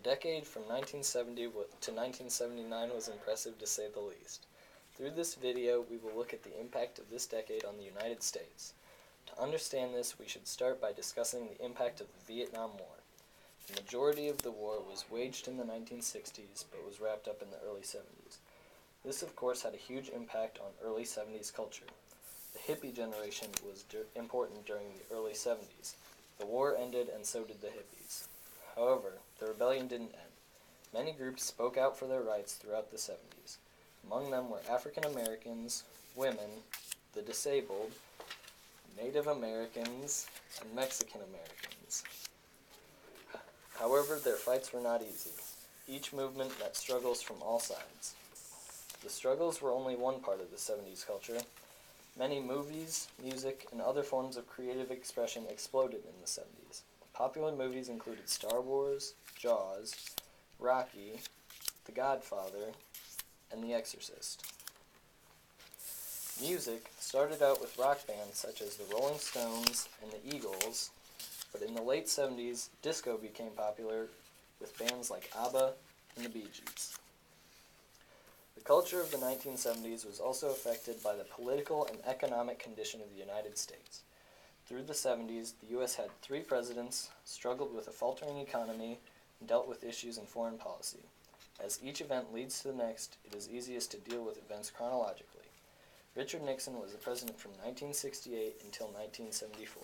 decade from 1970 to 1979 was impressive to say the least. Through this video, we will look at the impact of this decade on the United States. To understand this, we should start by discussing the impact of the Vietnam War. The majority of the war was waged in the 1960s, but was wrapped up in the early 70s. This, of course, had a huge impact on early 70s culture. The hippie generation was important during the early 70s. The war ended, and so did the hippies. However, the rebellion didn't end. Many groups spoke out for their rights throughout the 70s. Among them were African Americans, women, the disabled, Native Americans, and Mexican Americans. However, their fights were not easy. Each movement met struggles from all sides. The struggles were only one part of the 70s culture. Many movies, music, and other forms of creative expression exploded in the 70s. Popular movies included Star Wars, Jaws, Rocky, The Godfather, and The Exorcist. Music started out with rock bands such as the Rolling Stones and the Eagles, but in the late 70s, disco became popular with bands like ABBA and the Bee Gees. The culture of the 1970s was also affected by the political and economic condition of the United States. Through the 70s, the U.S. had 3 presidents, struggled with a faltering economy, and dealt with issues in foreign policy. As each event leads to the next, it is easiest to deal with events chronologically. Richard Nixon was the president from 1968 until 1974.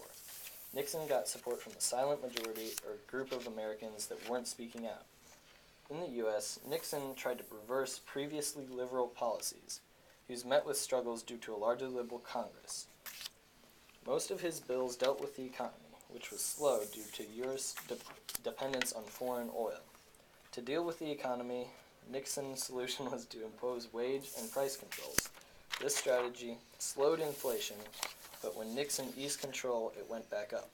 Nixon got support from the silent majority, or group of Americans that weren't speaking out. In the U.S., Nixon tried to reverse previously liberal policies. He was met with struggles due to a largely liberal Congress. Most of his bills dealt with the economy, which was slow due to U.S. dependence on foreign oil. To deal with the economy, Nixon's solution was to impose wage and price controls. This strategy slowed inflation, but when Nixon eased control, it went back up.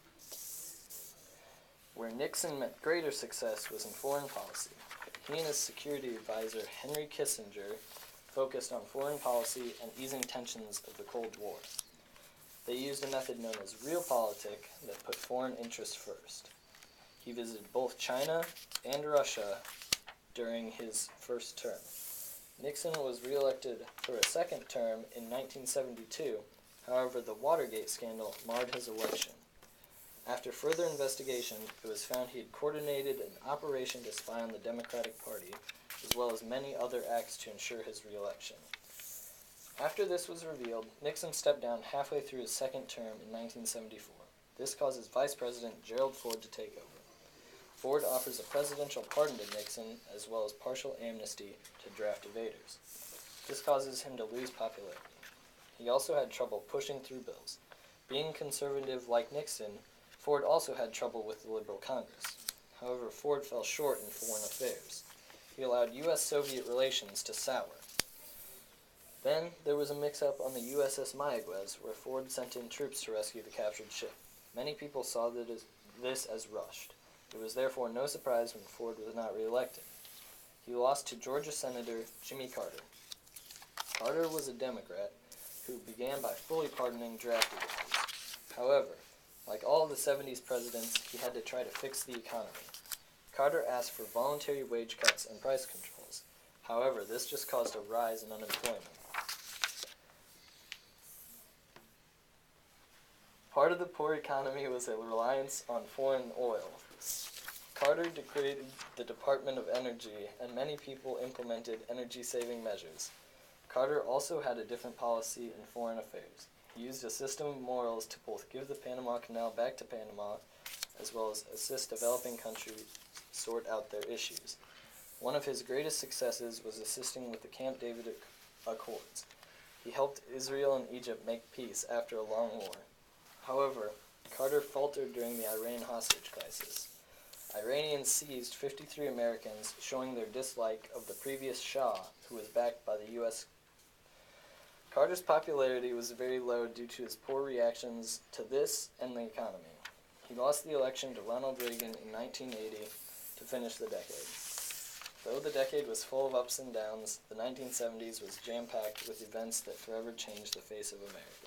Where Nixon met greater success was in foreign policy. He and his security advisor, Henry Kissinger, focused on foreign policy and easing tensions of the Cold War. They used a method known as realpolitik that put foreign interests first. He visited both China and Russia during his first term. Nixon was reelected for a second term in 1972. However, the Watergate scandal marred his election. After further investigation, it was found he had coordinated an operation to spy on the Democratic Party, as well as many other acts to ensure his reelection. After this was revealed, Nixon stepped down halfway through his second term in 1974. This causes Vice President Gerald Ford to take over. Ford offers a presidential pardon to Nixon, as well as partial amnesty to draft evaders. This causes him to lose popularity. He also had trouble pushing through bills. Being conservative like Nixon, Ford also had trouble with the liberal Congress. However, Ford fell short in foreign affairs. He allowed U.S.-Soviet relations to sour. Then, there was a mix-up on the USS Mayaguez, where Ford sent in troops to rescue the captured ship. Many people saw this as rushed. It was therefore no surprise when Ford was not reelected. He lost to Georgia Senator Jimmy Carter. Carter was a Democrat who began by fully pardoning draft evaders. However, like all of the 70s presidents, he had to try to fix the economy. Carter asked for voluntary wage cuts and price controls. However, this just caused a rise in unemployment. Part of the poor economy was a reliance on foreign oil. Carter created the Department of Energy, and many people implemented energy-saving measures. Carter also had a different policy in foreign affairs. He used a system of morals to both give the Panama Canal back to Panama, as well as assist developing countries sort out their issues. One of his greatest successes was assisting with the Camp David Accords. He helped Israel and Egypt make peace after a long war. However, Carter faltered during the Iran hostage crisis. Iranians seized 53 Americans, showing their dislike of the previous Shah, who was backed by the U.S. Carter's popularity was very low due to his poor reactions to this and the economy. He lost the election to Ronald Reagan in 1980 to finish the decade. Though the decade was full of ups and downs, the 1970s was jam-packed with events that forever changed the face of America.